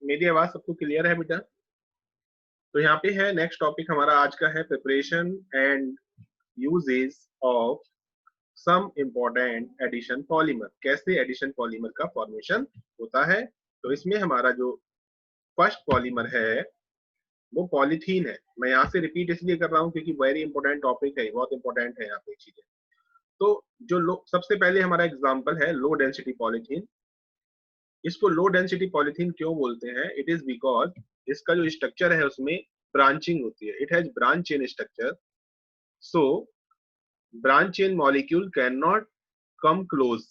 मेरी आवाज सबको क्लियर है बेटा? तो यहाँ पे है नेक्स्ट टॉपिक हमारा आज का है preparation and uses of some important addition polymer. कैसे एडिशन पॉलीमर का फॉर्मेशन होता है। तो इसमें हमारा जो फर्स्ट पॉलीमर है वो पॉलीथीन है। मैं यहाँ से रिपीट इसलिए कर रहा हूँ क्योंकि वेरी इंपॉर्टेंट टॉपिक है, बहुत इंपॉर्टेंट है यहाँ पे चीजें। तो जो सबसे पहले हमारा एग्जाम्पल है लो डेंसिटी पॉलीथीन। इसको लो डेंसिटी पॉलीथीन क्यों बोलते हैं? इट इज बिकॉज इसका जो स्ट्रक्चर है उसमें ब्रांचिंग होती है। It has branch chain structure, so branch chain molecule can not come close,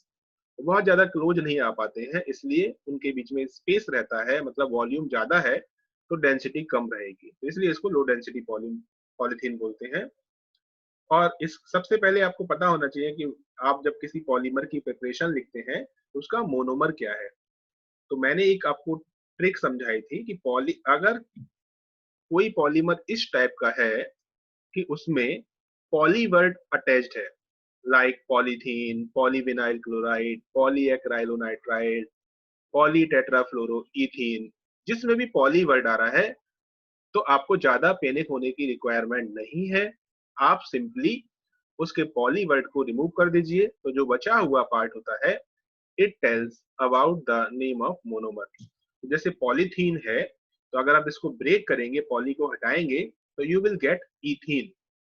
बहुत ज्यादा क्लोज नहीं आ पाते हैं, इसलिए उनके बीच में स्पेस रहता है, मतलब वॉल्यूम ज्यादा है तो डेंसिटी कम रहेगी, तो इसलिए इसको लो डेंसिटी पॉलीथीन बोलते हैं। और इस सबसे पहले आपको पता होना चाहिए कि आप जब किसी पॉलीमर की प्रिपरेशन लिखते हैं तो उसका मोनोमर क्या है। तो मैंने एक आपको ट्रिक समझाई थी कि अगर कोई पॉलीमर इस टाइप का है कि उसमें पॉली वर्ड अटैच्ड है, लाइक पॉलीथीन, पॉलीविनाइल क्लोराइड, पॉलीएक्राइलोनाइट्राइड, पॉलीटेट्राफ्लोरोईथीन, जिसमें भी पॉली वर्ड आ रहा है तो आपको ज्यादा पैनिक होने की रिक्वायरमेंट नहीं है। आप सिंपली उसके पॉली वर्ड को रिमूव कर दीजिए, तो जो बचा हुआ पार्ट होता है it tells about the name of monomer. जैसे पॉलीथीन है तो अगर आप इसको ब्रेक करेंगे, पॉली को हटाएंगे, तो you will get ethene.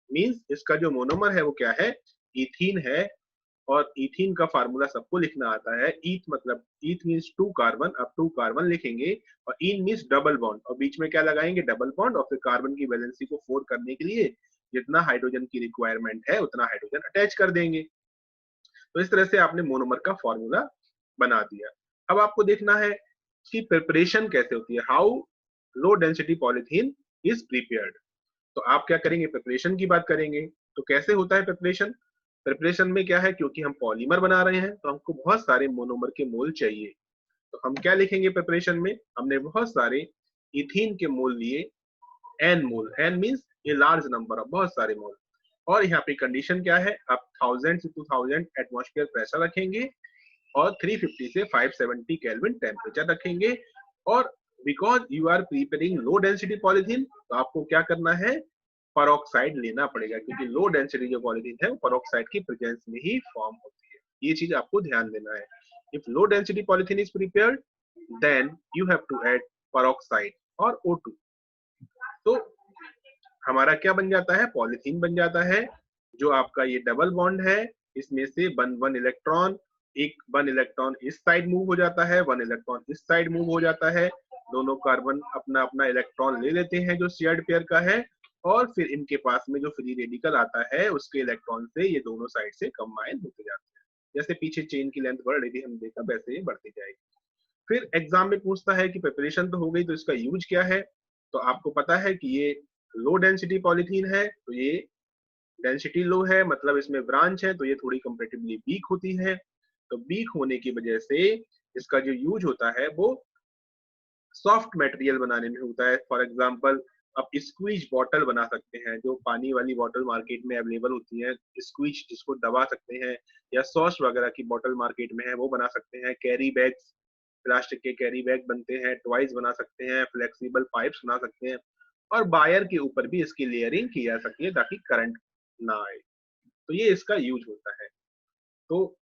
Means इसका जो मोनोमर है वो क्या है? इथीन है। और इथीन का फार्मूला सबको लिखना आता है। ईथ मतलब ईथ मींस 2 कार्बन, अब 2 कार्बन लिखेंगे, और इन मींस डबल बॉन्ड, और बीच में क्या लगाएंगे? डबल बॉन्ड, और फिर कार्बन की वैलेंसी को 4 करने के लिए जितना हाइड्रोजन की रिक्वायरमेंट है उतना हाइड्रोजन अटैच कर देंगे। तो इस तरह से आपने मोनोमर का फॉर्मूला बना दिया। अब आपको देखना है कि प्रिपरेशन कैसे होती है, how low density polythene is prepared. तो आप क्या करेंगे? प्रिपरेशन की बात करेंगे। तो कैसे होता है प्रिपरेशन? प्रिपरेशन में क्या है, क्योंकि हम पॉलीमर बना रहे हैं तो हमको बहुत सारे मोनोमर के मोल चाहिए। तो हम क्या लिखेंगे प्रिपरेशन में? हमने बहुत सारे इथीन के मोल लिए, n mole, n means a large number of, बहुत सारे मोल। और यहाँ पे कंडीशन क्या है? आप 1000 से 2000 एटमॉस्फेयर प्रेशर रखेंगे और 350 से 570 केल्विन टेम्परेचर रखेंगे। और because you are preparing low density polythene, तो आपको क्या करना है? परोक्साइड लेना पड़ेगा, क्योंकि लो डेंसिटी जो पॉलीथीन है वो परोक्साइड की प्रेजेंस में ही फॉर्म होती है। ये चीज आपको ध्यान देना है। If low density polythene is prepared then you have to add peroxide और O2। तो हमारा क्या बन जाता है? पॉलीथीन बन जाता है। जो आपका ये डबल बॉन्ड है, इसमें से वन इलेक्ट्रॉन, एक वन इलेक्ट्रॉन इस साइड मूव हो जाता है, वन इलेक्ट्रॉन इस साइड मूव हो जाता है। दोनों कार्बन अपना अपना इलेक्ट्रॉन ले लेते हैं जो शेयर्ड पेयर का है, और फिर इनके पास में जो फ्री रेडिकल आता है उसके इलेक्ट्रॉन से ये दोनों साइड से कंबाइन होते जाते हैं। जैसे पीछे चेन की लेंथ बढ़ रही थी, हम देखा, वैसे ये बढ़ती जाएगी। फिर एग्जाम में पूछता है कि प्रिपरेशन तो हो गई, तो इसका यूज क्या है? तो आपको पता है कि ये लो डेंसिटी पॉलीथीन है, तो ये डेंसिटी लो है, मतलब इसमें ब्रांच है, तो ये थोड़ी कंपेरेटिवली वीक होती है। तो वीक होने की वजह से इसका जो यूज होता है वो सॉफ्ट मटेरियल बनाने में होता है। फॉर एग्जांपल आप स्क्वीज बॉटल बना सकते हैं, जो पानी वाली बॉटल मार्केट में अवेलेबल होती है, स्क्वीज जिसको दबा सकते हैं, या सॉस वगैरह की बॉटल मार्केट में है वो बना सकते हैं। कैरी बैग्स, प्लास्टिक के कैरी बैग बनते हैं, टॉयज बना सकते हैं, फ्लेक्सिबल पाइप्स बना सकते हैं, और बायर के ऊपर भी इसकी लेयरिंग की जा सकती है ताकि करंट ना आए। तो ये इसका यूज होता है। तो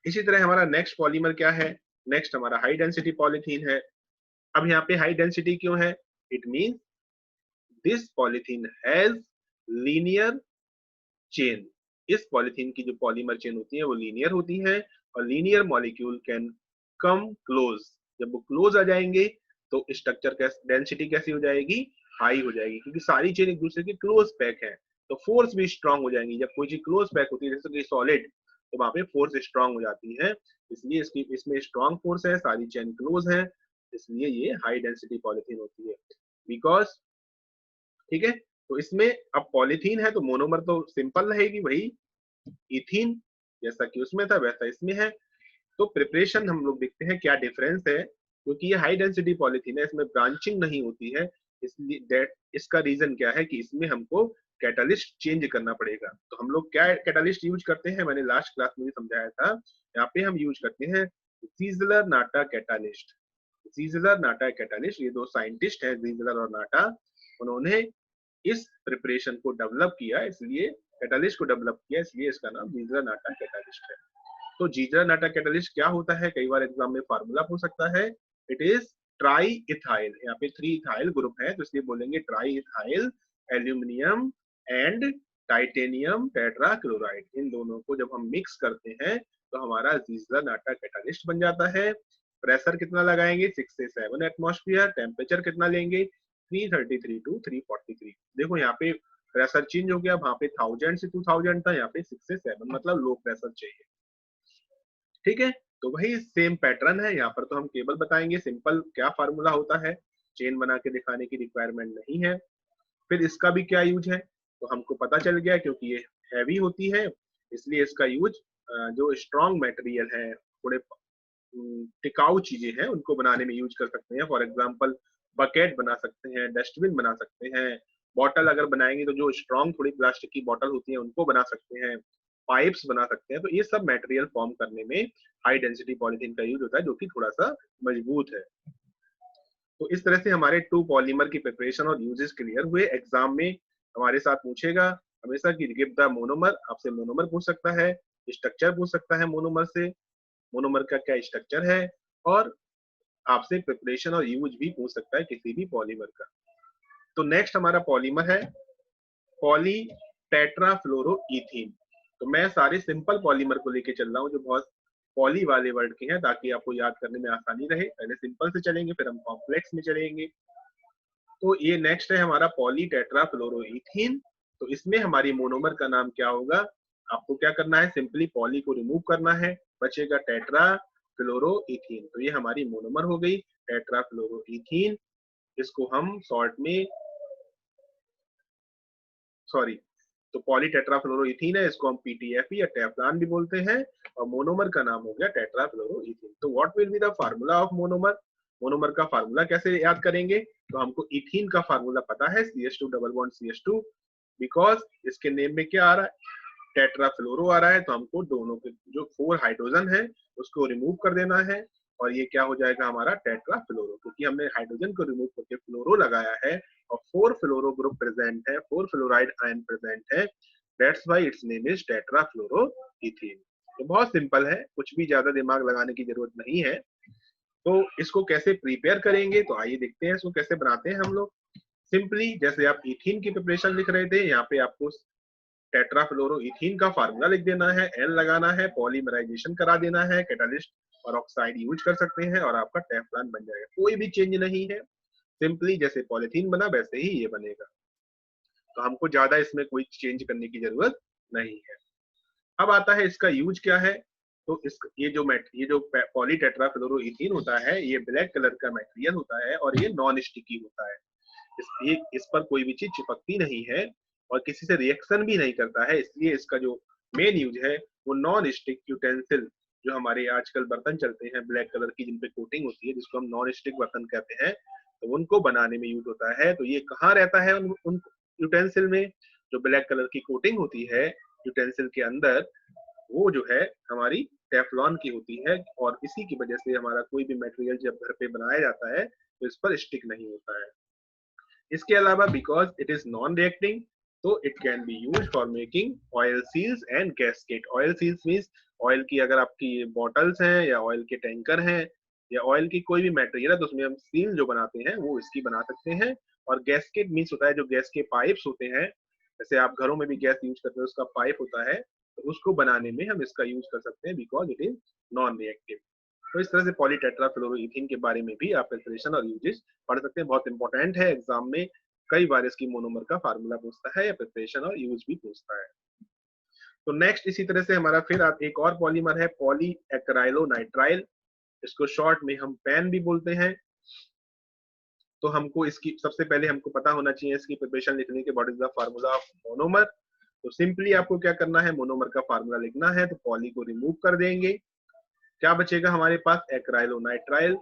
इसी तरह हमारा नेक्स्ट पॉलीमर क्या है? नेक्स्ट हमारा हाई डेंसिटी पॉलीथीन है। अब यहाँ पे हाई डेंसिटी क्यों है? It mean this polythene has linear chain. इस पॉलीथीन की जो पॉलीमर चेन होती है वो लीनियर होती है, और linear molecule can come close. जब वो क्लोज आ जाएंगे तो स्ट्रक्चर डेंसिटी कैसी हो जाएगी? हाई हो जाएगी, क्योंकि सारी चेन एक दूसरे के क्लोज पैक है, तो फोर्स भी स्ट्रांग हो जाएंगी। जब कोई चीज क्लोज पैक होती है जैसे कि सॉलिड, तो वहां पे फोर्स स्ट्रांग हो जाती है, इसलिए इसमें स्ट्रांग फोर्स है, सारी चेन क्लोज है, इसलिए ये हाई डेंसिटी पॉलीथीन होती है। बिकॉज, ठीक है, तो इसमें अब पॉलीथीन है तो मोनोमर तो सिंपल रहेगी, वही इथीन, जैसा कि उसमें था वैसा इसमें है। तो प्रिपरेशन हम लोग देखते हैं क्या डिफरेंस है। क्योंकि ये हाई डेंसिटी पॉलीथीन है, इसमें ब्रांचिंग नहीं होती है, इसलिए दैट इसका रीजन क्या है कि इसमें हमको कैटालिस्ट चेंज करना पड़ेगा। तो हम लोग क्या कैटालिस्ट यूज करते हैं, मैंने लास्ट क्लास में भी समझाया था। यहाँ पे हम यूज करते हैं सीजलर नाटा कैटालिस्ट। ज़ीज़लर नाटा कैटालिस्ट, ये दो साइंटिस्ट हैं ज़ीज़लर और नाटा, उन्होंने इस प्रिपरेशन को डेवलप किया, इसलिए कैटालिस्ट को डेवलप किया, इसलिए इसका नाम ज़ीज़लर नाटा कैटालिस्ट है। तो ज़ीज़लर नाटा कैटालिस्ट क्या होता है, कई बार एग्जाम में फार्मूला पूछ सकता है। इट इज ट्राई इथाइल, यहाँ पे 3 इथाइल ग्रुप है तो इसलिए बोलेंगे triethyl aluminium and titanium tetrachloride. इन दोनों को जब हम मिक्स करते हैं तो हमारा ज़ीज़लर नाटा कैटालिस्ट बन जाता है। प्रेशर कितना लगाएंगे, 6 से 7 एटमॉस्फेयर। टेम्परेचर कितना लेंगे, 333 टू 343। देखो यहाँ पे प्रेशर चेंज हो गया, वहां पे 1000 से 2000 था, यहाँ पे 6 से 7, मतलब लो प्रेशर चाहिए। ठीक है, तो वही सेम पैटर्न है, यहाँ पर तो हम केवल बताएंगे सिंपल क्या फार्मूला होता है, चेन बना के दिखाने की रिक्वायरमेंट नहीं है। फिर इसका भी क्या यूज है, तो हमको पता चल गया, क्योंकि ये हैवी होती है इसलिए इसका यूज जो स्ट्रॉन्ग मटेरियल है, थोड़े टिकाऊ चीजें हैं उनको बनाने में यूज कर सकते हैं। फॉर एग्जांपल बकेट बना सकते हैं, डस्टबिन बना सकते हैं, बॉटल अगर बनाएंगे तो जो स्ट्रॉन्ग थोड़ी प्लास्टिक की बॉटल होती है उनको बना सकते हैं, पाइप्स बना सकते हैं। तो ये सब मटेरियल फॉर्म करने में हाई डेंसिटी पॉलीथीन का यूज होता है, जो कि थोड़ा सा मजबूत है। तो इस तरह से हमारे 2 पॉलीमर की प्रिपरेशन और यूजेस क्लियर हुए। एग्जाम में हमारे साथ पूछेगा हमेशा कि गिव द मोनोमर, आपसे मोनोमर पूछ सकता है, स्ट्रक्चर पूछ सकता है मोनोमर से, मोनोमर का क्या स्ट्रक्चर है, और आपसे प्रिपरेशन और यूज भी पूछ सकता है किसी भी पॉलीमर का। तो नेक्स्ट हमारा पॉलीमर है पॉली टेट्राफ्लोरोईथीन। तो मैं सारे सिंपल पॉलीमर को लेके चल रहा हूँ जो बहुत पॉली वाले वर्ड के हैं, ताकि आपको याद करने में आसानी रहे। पहले सिंपल से चलेंगे, फिर हम कॉम्प्लेक्स में चलेंगे। तो ये नेक्स्ट है हमारा पॉली टेट्राफ्लोरोईथीन। तो इसमें हमारी मोनोमर का नाम क्या होगा, आपको क्या करना है, सिंपली पॉली को रिमूव करना है, बचेगा टेट्राफ्लोरोईथीन। तो ये हमारी मोनोमर हो गई टेट्राफ्लोरोईथीन। इसको हम शॉर्ट में सॉरी तो पॉली टेट्राफ्लोरोईथीन है, इसको हम पीटीएफई या टेफ्लॉन भी बोलते हैं, और मोनोमर का नाम हो गया टेट्राफ्लोरोईथीन। तो what will be the formula of monomer, monomer का फार्मूला कैसे याद करेंगे, तो हमको इथीन का फार्मूला पता है, CH2 double bond CH2, because इसके नेम में क्या आ रहा है, टेट्राफ्लोरो आ रहा है, तो हमको दोनों के जो 4 हाइड्रोजन है उसको रिमूव कर देना है, और ये क्या हो जाएगा हमारा टेट्राफ्लोरो, क्योंकि हमने हाइड्रोजन को रिमूव करके फ्लोरो लगाया है और 4 फ्लोरो ग्रुप प्रेजेंट है, 4 फ्लोराइड आयन प्रेजेंट है, that's why its name is tetrafluoroethene. तो बहुत सिंपल है, कुछ भी ज्यादा दिमाग लगाने की जरूरत नहीं है। तो इसको कैसे प्रिपेयर करेंगे, तो आइए देखते हैं इसको कैसे बनाते हैं हम लोग। सिंपली जैसे आप इथीन की प्रिपरेशन लिख रहे थे, यहाँ पे आपको टेट्राफ्लोरोईथीन का फार्मूला लिख देना है, एन लगाना है, पॉलीमराइजेशन करा देना है, कैटालिस्ट और ऑक्साइड यूज कर सकते हैं, और आपका टेफ्लॉन बन जाएगा। कोई भी चेंज नहीं है, सिंपली जैसे पॉलीथीन बना वैसे ही ये बनेगा। तो हमको ज्यादा इसमें कोई चेंज करने की जरूरत नहीं है। अब आता है इसका यूज क्या है। तो ये जो पॉली टेट्राफ्लोरोईथीन होता है, ये ब्लैक कलर का मटेरियल होता है और ये नॉन स्टिकी होता है। इस पर कोई भी चीज चिपकती नहीं है और किसी से रिएक्शन भी नहीं करता है, इसलिए इसका जो मेन यूज है वो नॉन स्टिक यूटेंसिल, जो हमारे आजकल बर्तन चलते हैं ब्लैक कलर की जिन पे कोटिंग होती है, जिसको हम नॉन स्टिक बर्तन कहते हैं, तो उनको बनाने में यूज होता है। तो ये कहाँ रहता है उन यूटेंसिल में, जो ब्लैक कलर की कोटिंग होती है यूटेंसिल के अंदर, वो जो है हमारी टेफ्लॉन की होती है, और इसी की वजह से हमारा कोई भी मटेरियल जब घर पे बनाया जाता है तो इस पर स्टिक नहीं होता है। इसके अलावा because it is non reacting, तो it can be use for making oil seals and gasket. Oil seals means oil की अगर आपकी बॉटल्स हैं या ऑयल के टैंकर हैं या ऑयल की कोई भी मटेरियल है, तो उसमें हम सील जो बनाते हैं वो इसकी बना सकते हैं। और गैस्केट मीन्स होता है जो गैस के पाइप्स होते हैं, जैसे आप घरों में भी गैस यूज करते हैं उसका पाइप होता है, तो उसको बनाने में हम इसका यूज कर सकते हैं because it is non reactive. तो इस तरह से पॉली टेट्राफ्लोरोईथीन के बारे में भी आप प्रिपरेशन और यूजेस पढ़ सकते हैं, बहुत इंपॉर्टेंट है। एग्जाम में कई बार इसकी मोनोमर का फार्मूला पूछता है या प्रिपरेशन और यूज भी पूछता है। तो नेक्स्ट इसी तरह से हमारा फिर एक और पॉलीमर है पॉली एक्राइलोनाइट्राइल, इसको शॉर्ट में हम पैन भी बोलते हैं। तो हमको इसकी सबसे पहले हमको पता होना चाहिए इसकी प्रिपरेशन लिखने के, what is the formula of monomer. तो सिंपली आपको क्या करना है, मोनोमर का फार्मूला लिखना है, तो पॉली को रिमूव कर देंगे, क्या बचेगा हमारे पास एक्राइलोनाइट्राइल।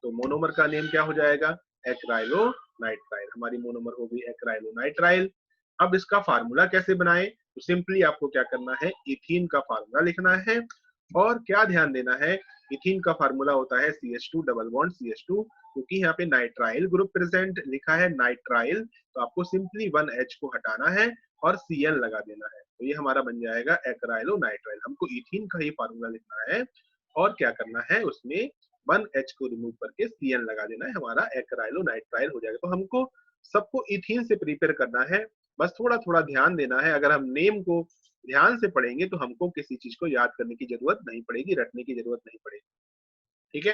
तो मोनोमर का नेम क्या हो जाएगा, एक्राइलोनाइट्राइल। हमारी मोनोमर हो गई एक्राइलोनाइट्राइल। अब इसका फार्मूला कैसे बनाएं, तो सिंपली आपको क्या करना है, इथीन का फार्मूला लिखना है, और क्या ध्यान देना है, इथीन का फार्मूला होता है CH2 डबल बॉन्ड CH2, क्योंकि यहाँ पे नाइट्राइल ग्रुप प्रेजेंट लिखा है नाइट्राइल, तो आपको सिंपली 1H को हटाना है और Cl लगा देना है, तो ये हमारा बन जाएगा एक्राइलो नाइट्राइल। हमको इथीन का ही फार्मूला लिखना है और क्या करना है, उसमें 1H को रिमूव करके Cl लगा देना है, हमारा एक्राइलो नाइट्राइल हो जाएगा। तो हमको सबको इथीन से प्रिपेयर करना है, बस थोड़ा थोड़ा ध्यान देना है। अगर हम नेम को ध्यान से पढ़ेंगे तो हमको किसी चीज को याद करने की जरूरत नहीं पड़ेगी, रटने की जरूरत नहीं पड़ेगी। ठीक है,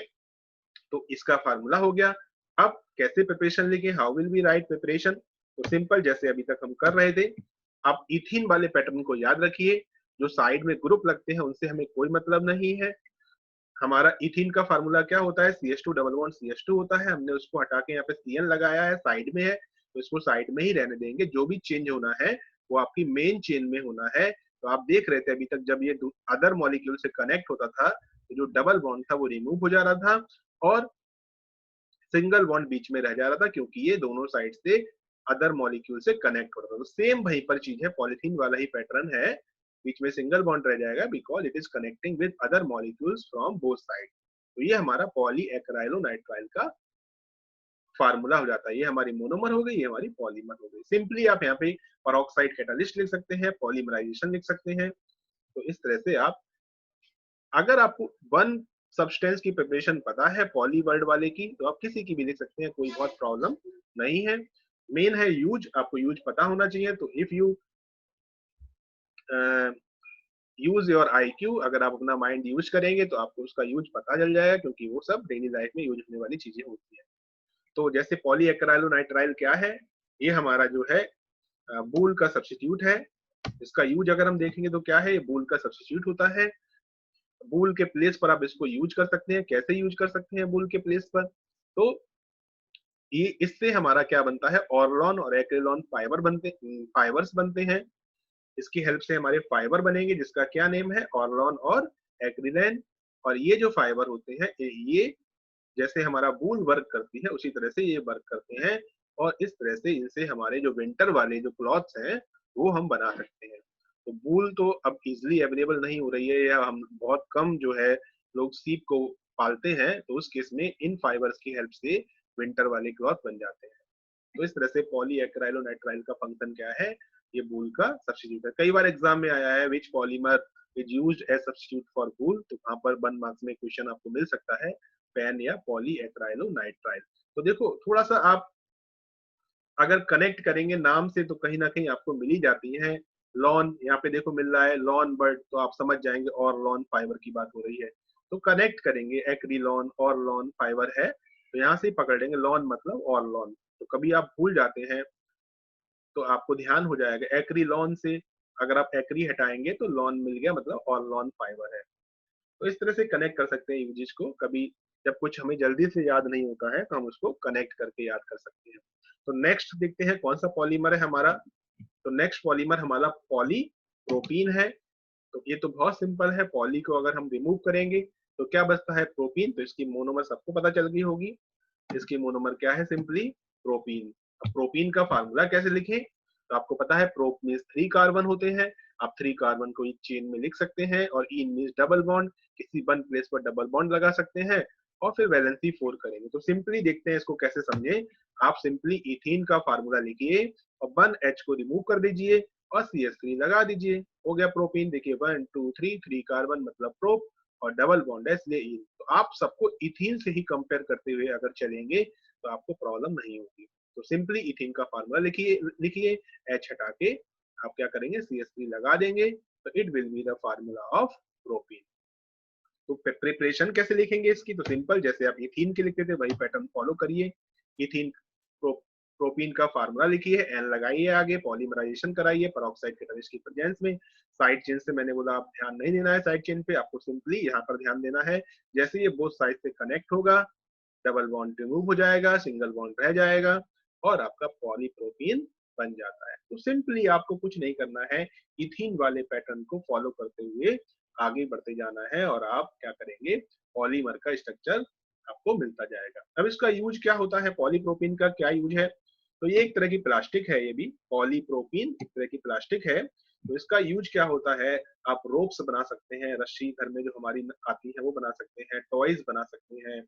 तो इसका फार्मूला हो गया। अब कैसे प्रिपरेशन लिखें, how will be right preparation, तो सिंपल जैसे अभी तक हम कर रहे थे। आप इथीन वाले पैटर्न को याद रखिए, जो साइड में ग्रुप लगते हैं उनसे हमें कोई मतलब नहीं है। हमारा इथीन का फार्मूला क्या होता है, CH2 डबल बॉन्ड CH2 होता है, हमने उसको हटा के यहाँ पे Cl लगाया है, साइड में है, तो इसको साइड में ही रहने देंगे। जो भी चेंज होना है वो आपकी मेन चेन में होना है। तो आप देख रहे थे अभी तक जब ये अदर मॉलिक्यूल से कनेक्ट होता था तो जो डबल बॉन्ड था वो रिमूव हो जा रहा था और सिंगल बॉन्ड बीच में रह जा रहा था, क्योंकि ये दोनों साइड से अदर मॉलिक्यूल से कनेक्ट हो रहा था। तो सेम वहीं पर चीज है, पॉलिथीन वाला ही पैटर्न है, बीच में सिंगल बॉन्ड रह जाएगा because it is connecting with other molecules from both side. तो ये हमारा पॉली एक्राइलो नाइट्राइल का फार्मूला हो जाता है। ये हमारी मोनोमर हो गई, ये हमारी पॉलीमर हो गई। सिंपली आप यहाँ पे पेरोक्साइड कैटालिस्ट लिख सकते हैं, पॉलीमराइजेशन लिख सकते हैं। तो इस तरह से आप, अगर आपको वन सब्सटेंस की प्रिपरेशन पता है पॉली वर्ड वाले की, तो आप किसी की भी लिख सकते हैं, कोई बहुत प्रॉब्लम नहीं है। मेन है यूज, आपको यूज पता होना चाहिए। तो if you use your IQ, अगर आप अपना माइंड यूज करेंगे तो आपको उसका यूज पता चल जाएगा, क्योंकि वो सब डेली लाइफ में यूज होने वाली चीजें होती है। तो जैसे पॉली एक्राइलो नाइट्राइल क्या है, ये हमारा जो है बूल का सब्स्टिट्यूट है। इसका यूज अगर हम देखेंगे तो क्या है, ये बूल का सब्स्टिट्यूट होता है। बूल के प्लेस पर आप इसको यूज कर सकते हैं। कैसे यूज कर सकते हैं बूल के प्लेस पर, तो ये इससे हमारा क्या बनता है, ऑर्लॉन और एक्रिलॉन फाइबर्स बनते हैं। इसकी हेल्प से हमारे फाइबर बनेंगे जिसका क्या नेम है, ऑर्लॉन और एक्रिलेन। और ये जो फाइबर होते हैं ये जैसे हमारा बूल वर्क करती है उसी तरह से ये वर्क करते हैं, और इस तरह से इनसे हमारे जो विंटर वाले जो क्लॉथ्स हैं वो हम बना सकते हैं। तो बूल तो अब इजिली अवेलेबल नहीं हो रही है, या हम बहुत कम जो है लोग सीप को पालते हैं, तो उस केस में इन फाइबर्स की हेल्प से विंटर वाले क्लॉथ बन जाते हैं। तो इस तरह से पॉली एक्राइलो नाइट्राइल का फंक्शन क्या है, ये बूल का सब्स्टिट्यूट है। कई बार एग्जाम में आया है which polymer is used as substitute for wool, तो वहां पर 1 मार्क्स में क्वेश्चन आपको मिल सकता है, पैन या पॉली एक्राइलो नाइट्राइल। तो देखो थोड़ा सा आप अगर कनेक्ट करेंगे नाम से तो कहीं ना कहीं आपको मिल ही जाती है। लॉन यहाँ पे देखो मिल रहा है, लॉन बर्ड, तो आप समझ जाएंगे और लॉन फाइबर की बात हो रही है। तो कनेक्ट करेंगे, एक्रिलॉन और लॉन फाइबर है, तो यहाँ से ही पकड़ लेंगे लॉन मतलब और लॉन। तो कभी आप भूल जाते हैं तो आपको ध्यान हो जाएगा एक्रिलॉन से, अगर आप एक्री हटाएंगे तो लॉन मिल गया, मतलब और लॉन फाइबर है। तो इस तरह से कनेक्ट कर सकते हैं यूजेस को। कभी जब कुछ हमें जल्दी से याद नहीं होता है तो हम उसको कनेक्ट करके याद कर सकते हैं। तो नेक्स्ट देखते हैं कौन सा पॉलीमर है हमारा। तो नेक्स्ट पॉलीमर हमारा पॉलीप्रोपीन है। तो ये तो बहुत सिंपल है, पॉली को अगर हम रिमूव करेंगे तो क्या बचता है, प्रोपीन। तो इसकी मोनोमर सबको पता चल गई होगी, इसकी मोनोमर क्या है, सिंपली प्रोपीन। अब प्रोपीन का फार्मूला कैसे लिखें, तो आपको पता है प्रोप मीन्स 3 कार्बन होते हैं, आप 3 कार्बन को एक चेन में लिख सकते हैं, और इन मीन्स डबल बॉन्ड, किसी वन प्लेस पर डबल बॉन्ड लगा सकते हैं और फिर वैलेंसी 4 करेंगे। तो सिंपली देखते हैं इसको कैसे समझें। आप सिंपली इथीन का फार्मूला लिखिए और 1H को रिमूव कर दीजिए और CH3 लगा दीजिए, हो गया प्रोपीन। देखिए 1 2 3, 3 कार्बन मतलब प्रोप और डबल बॉन्ड है इसलिए इन। तो आप सबको इथीन से ही कंपेयर करते हुए अगर चलेंगे तो आपको प्रॉब्लम नहीं होगी। तो सिंपली इथीन का फार्मूला लिखिए लिखिए, H हटा के आप क्या करेंगे, CH3 लगा देंगे, तो it will be the formula of propene. तो प्रिपरेशन कैसे लिखेंगे इसकी, तो सिंपल जैसे आप इथीन के लिखते थे वही पैटर्न फॉलो करिए। इथीन प्रोपीन का फार्मूला लिखिए, एन लगाइए, आगे पॉलीमराइजेशन कराइए पेरोक्साइड कैटालिस्ट की प्रेजेंस में। साइड चेन से मैंने बोला आप ध्यान नहीं देना है, साइड चेन पे आपको सिंपली यहाँ पर ध्यान देना है। जैसे ये बोथ साइड से कनेक्ट होगा, डबल बॉन्ड रिमूव हो जाएगा, सिंगल बॉन्ड रह जाएगा और आपका पॉलीप्रोपीन बन जाता है। तो सिंपली आपको कुछ नहीं करना है, इथीन वाले पैटर्न को फॉलो करते हुए आगे बढ़ते जाना है और आप क्या करेंगे, पॉलीमर का स्ट्रक्चर आपको मिलता जाएगा। अब इसका यूज क्या होता है, पॉलीप्रोपीन का क्या यूज है, तो ये एक तरह की प्लास्टिक है, ये भी पॉलीप्रोपीन एक तरह की प्लास्टिक है तो इसका यूज क्या होता है, आप रोप्स बना सकते हैं, रस्सी घर में जो हमारी आती है वो बना सकते हैं, टॉयज बना सकते हैं,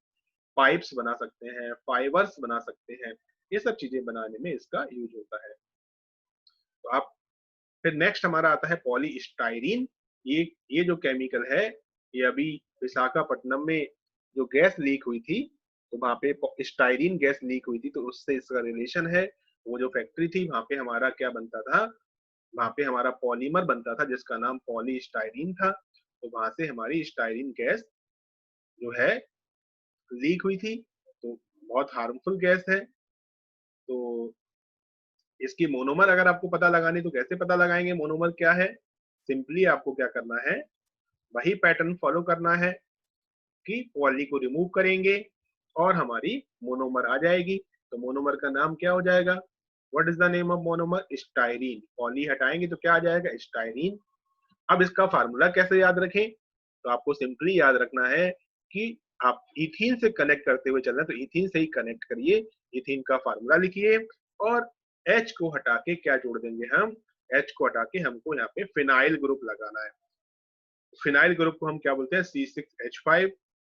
पाइप्स बना सकते हैं, फाइबर्स बना सकते हैं, ये सब चीजें बनाने में इसका यूज होता है। तो आप फिर नेक्स्ट हमारा आता है पॉलीस्टाइरीन। ये जो केमिकल है, ये अभी विशाखापट्टनम में जो गैस लीक हुई थी, तो वहां पे स्टाइरीन गैस लीक हुई थी, तो उससे इसका रिलेशन है। वो जो फैक्ट्री थी वहां पे हमारा क्या बनता था, वहां पे हमारा पॉलीमर बनता था जिसका नाम पॉलीस्टाइरीन था। तो वहां से हमारी स्टाइरीन गैस जो है लीक हुई थी, तो बहुत हार्मफुल गैस है। तो इसकी मोनोमर अगर आपको पता लगानी तो कैसे पता लगाएंगे मोनोमर क्या है, सिंपली आपको क्या करना है, वही पैटर्न फॉलो करना है कि पॉली को रिमूव करेंगे और हमारी मोनोमर आ जाएगी। तो मोनोमर का नाम क्या हो जाएगा, what is the name of monomer, styrene. Poly हटाएंगे तो क्या आ जाएगा, स्टाइरीन। अब इसका फार्मूला कैसे याद रखें, तो आपको सिंपली याद रखना है कि आप इथीन से कनेक्ट करते हुए चल रहे हैं, तो इथीन से ही कनेक्ट करिए, इथीन का फार्मूला लिखिए और H को हटा के क्या जोड़ देंगे हम, H को हटा के हमको यहाँ पे फिनाइल ग्रुप लगाना है। फिनाइल ग्रुप को हम क्या बोलते हैं, C6H5,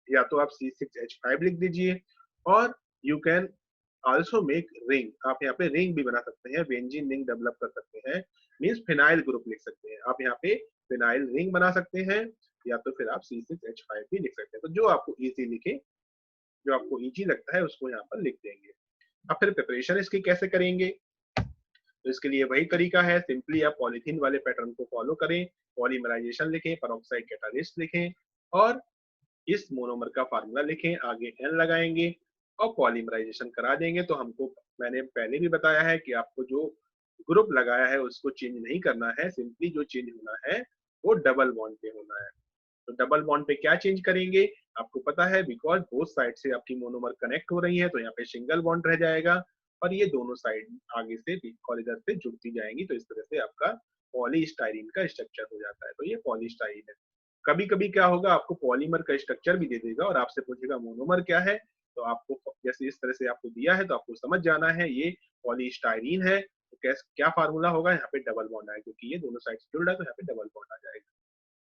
या तो आप C6H5 लिख दीजिए, और you can also make ring, आप यहाँ पे रिंग भी बना सकते हैं, बेंजीन रिंग डेवलप कर सकते हैं, मींस फिनाइल ग्रुप लिख सकते हैं आप यहाँ पे, फिनाइल रिंग बना सकते हैं, या तो फिर आप C6H5 भी लिख सकते हैं। तो जो आपको इजी लिखे, जो आपको इजी लगता है उसको यहाँ पर लिख देंगे। अब फिर प्रिपरेशन इसकी कैसे करेंगे, तो इसके लिए वही तरीका है, सिंपली आप पॉलीथीन वाले पैटर्न को फॉलो करें, पॉलीमराइजेशन लिखें, पेरोक्साइड कैटालिस्ट लिखें, और इस मोनोमर का फार्मूला लिखें, आगे एन लगाएंगे और पॉलीमराइजेशन करा देंगे। तो हमको, मैंने पहले भी बताया है कि आपको जो ग्रुप लगाया है उसको चेंज नहीं करना है, सिंपली जो चेंज होना है वो डबल बॉन्ड पे होना है। तो डबल बॉन्ड पे क्या चेंज करेंगे, आपको पता है, बिकॉज बोथ साइड से आपकी मोनोमर कनेक्ट हो रही है, तो यहाँ पे सिंगल बॉन्ड रह जाएगा और ये दोनों साइड आगे से और इधर से जुड़ती जाएंगी, तो इस तरह से आपका पॉलीस्टाइरीन का स्ट्रक्चर हो जाता है। तो ये पॉलीस्टाइरीन है। कभी कभी क्या होगा, आपको पॉलीमर का स्ट्रक्चर भी दे देगा और आपसे पूछेगा मोनोमर क्या है, तो आपको जैसे इस तरह से आपको दिया है तो आपको समझ जाना है ये पॉलीस्टाइरीन है। तो क्या फार्मूला होगा, यहाँ पे डबल बॉन्ड आएगा, क्योंकि ये दोनों साइड से जुड़ रहा है तो यहाँ पे डबल बॉन्ड आ जाएगा।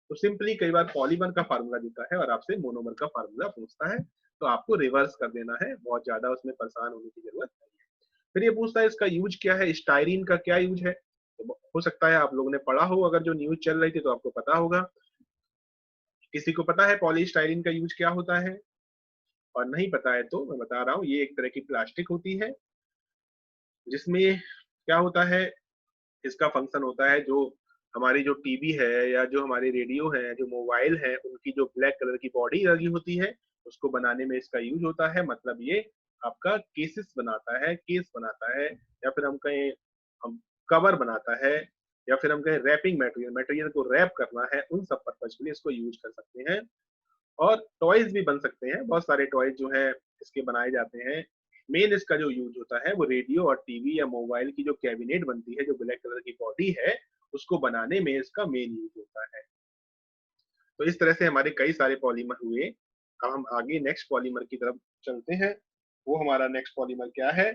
तो सिंपली कई बार पॉलीमर का फार्मूला देता है और आपसे मोनोमर का फार्मूला पूछता है, तो आपको रिवर्स कर देना है, बहुत ज्यादा उसमें परेशान होने की जरूरत नहीं है। फिर ये पूछता है इसका यूज क्या है, स्टाइरीन का क्या यूज है, तो हो सकता है आप लोगों ने पढ़ा हो, अगर जो न्यूज चल रही थी तो आपको पता होगा। किसी को पता है पॉलीस्टाइरीन का यूज क्या होता है, और नहीं पता है तो मैं बता रहा हूँ, ये एक तरह की प्लास्टिक होती है जिसमें क्या होता है, इसका फंक्शन होता है, जो हमारी जो टीवी है या जो हमारे रेडियो है, जो मोबाइल है, उनकी जो ब्लैक कलर की बॉडी लगी होती है उसको बनाने में इसका यूज होता है। मतलब ये आपका केसेस बनाता है, केस बनाता है, या फिर हम कहें हम कवर बनाता है, या फिर हम कहें रैपिंग मटेरियल, मटेरियल को रैप करना है, उन सब पर्पज के लिए इसको यूज कर सकते हैं। और टॉयज भी बन सकते हैं, बहुत सारे टॉयज जो है इसके बनाए जाते हैं। मेन इसका जो यूज होता है वो रेडियो और टीवी या मोबाइल की जो कैबिनेट बनती है, जो ब्लैक कलर की बॉडी है, उसको बनाने में इसका मेन यूज होता है। तो इस तरह से हमारे कई सारे पॉलीमर हुए। अब हम आगे नेक्स्ट पॉलीमर की तरफ चलते हैं। वो हमारा नेक्स्ट पॉलीमर क्या है,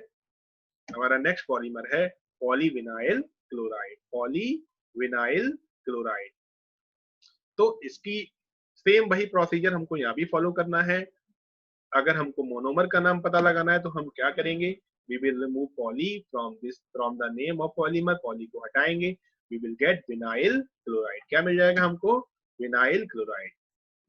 हमारा नेक्स्ट पॉलीमर है पॉलीविनाइल क्लोराइड, पॉलीविनाइल क्लोराइड। तो इसकी सेम वही प्रोसीजर हमको यहाँ भी फॉलो करना है। अगर हमको मोनोमर का नाम पता लगाना है तो हम क्या करेंगे, we will remove poly from the name of polymer, poly को हटाएंगे, we will get vinyl chloride. क्या मिल जाएगा हमको, vinyl chloride.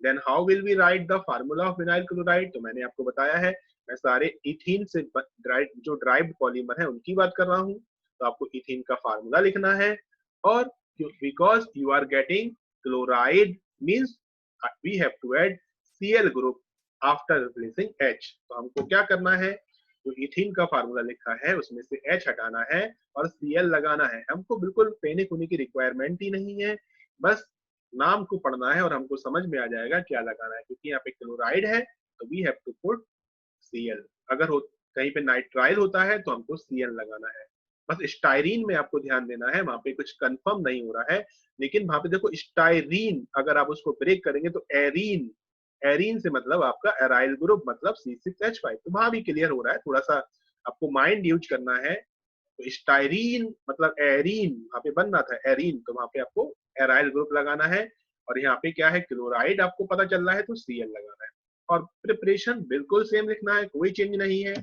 Then how will we write the formula of vinyl chloride, तो मैंने आपको बताया है, मैं सारे इथीन से जो ड्राइव्ड पॉलीमर है उनकी बात कर रहा हूँ। तो आपको इथीन का फार्मूला लिखना है, और because you are getting chloride means we have to add Cl group after replacing H। तो हमको क्या करना है, जो इथीन का फार्मूला लिखा है उसमें से H हटाना है और Cl लगाना है। हमको बिल्कुल पैनिक होने की रिक्वायरमेंट ही नहीं है, बस नाम को पढ़ना है और हमको समझ में आ जाएगा क्या लगाना है, क्योंकि यहाँ पे क्लोराइड है तो we have to put Cl। अगर कहीं पे नाइट्राइल होता है तो हमको Cl लगाना है। बस स्टाइरीन में आपको ध्यान देना है, वहां पे कुछ कंफर्म नहीं हो रहा है, लेकिन वहां पे देखो स्टाइरीन, अगर आप उसको ब्रेक करेंगे तो एरीन, एरीन से मतलब आपका एराइल ग्रुप, मतलब C6H5। तो वहां भी क्लियर हो रहा है, थोड़ा सा आपको माइंड यूज करना है, तो स्टाइरीन मतलब एरीन, वहां पे बनना था एरीन, तो वहां पे आपको एराइल ग्रुप लगाना है। और यहाँ पे क्या है, क्लोराइड आपको पता चल रहा है तो Cl लगाना है। और प्रिपरेशन बिल्कुल सेम लिखना है, कोई चेंज नहीं है।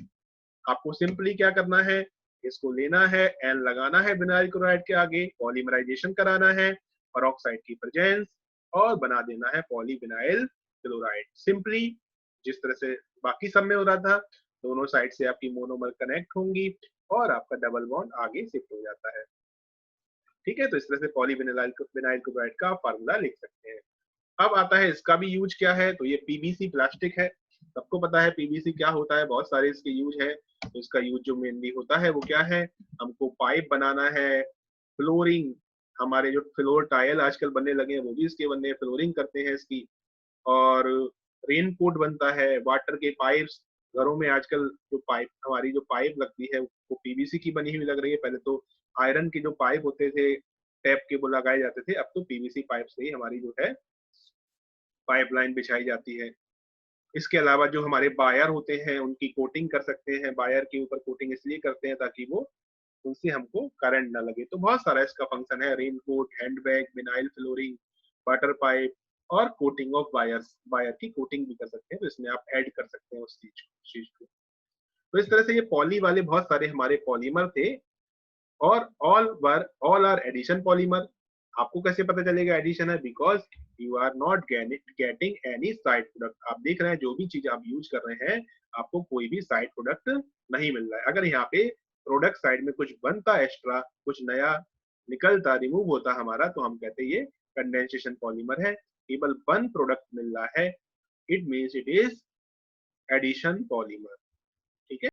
आपको सिंपली क्या करना है, इसको लेना है, एन लगाना है विनाइल क्लोराइड के आगे, पॉलीमराइजेशन कराना है पेरोक्साइड की प्रेजेंस, और बना देना है पॉलीविनाइल क्लोराइड। सिंपली जिस तरह से बाकी सब में हो रहा था, दोनों साइड से आपकी मोनोमर कनेक्ट होंगी और आपका डबल बॉन्ड आगे शिफ्ट हो जाता है। ठीक है, तो इस तरह से पॉलीविनाइल विनाइल क्लोराइड का फार्मूला लिख सकते हैं। अब आता है इसका भी यूज क्या है, तो ये पीवीसी प्लास्टिक है। सबको पता है पीवीसी क्या होता है, बहुत सारे इसके यूज है। तो इसका यूज जो मेनली होता है वो क्या है, हमको पाइप बनाना है, फ्लोरिंग, हमारे जो फ्लोर टाइल आजकल बनने लगे हैं वो भी इसके बनने, फ्लोरिंग करते हैं इसकी। और रेनकोट बनता है, वाटर के पाइप्स, घरों में आजकल जो पाइप, हमारी जो पाइप लगती है वो पीवीसी की बनी हुई लग रही है। पहले तो आयरन के जो पाइप होते थे टैप के वो लगाए जाते थे, अब तो पीवीसी पाइप से ही हमारी जो है पाइपलाइन बिछाई जाती है। इसके अलावा जो हमारे बायर होते हैं उनकी कोटिंग कर सकते हैं, बायर के ऊपर कोटिंग इसलिए करते हैं ताकि वो उनसे हमको करंट ना लगे। तो बहुत सारा इसका फंक्शन है, raincoat, handbag, vinyl flooring, water pipe, और कोटिंग ऑफ वायर्स, वायर की कोटिंग भी कर सकते हैं, तो इसमें आप ऐड कर सकते हैं उस चीज को। तो इस तरह से ये पॉली वाले बहुत सारे हमारे पॉलीमर थे। और ऑल आर एडिशन पॉलीमर। आपको कैसे पता चलेगा एडिशन है, because you are not getting any side product. आप देख रहे हैं जो भी चीज आप यूज कर रहे हैं, आपको कोई भी साइड प्रोडक्ट नहीं मिल रहा है। अगर यहाँ पे प्रोडक्ट साइड में कुछ बनता एक्स्ट्रा, कुछ नया निकलता, रिमूव होता हमारा, तो हम कहते हैं ये कंडेंसेशन पॉलीमर है। केवल वन प्रोडक्ट मिल रहा है, it means it is addition polymer. ठीक है।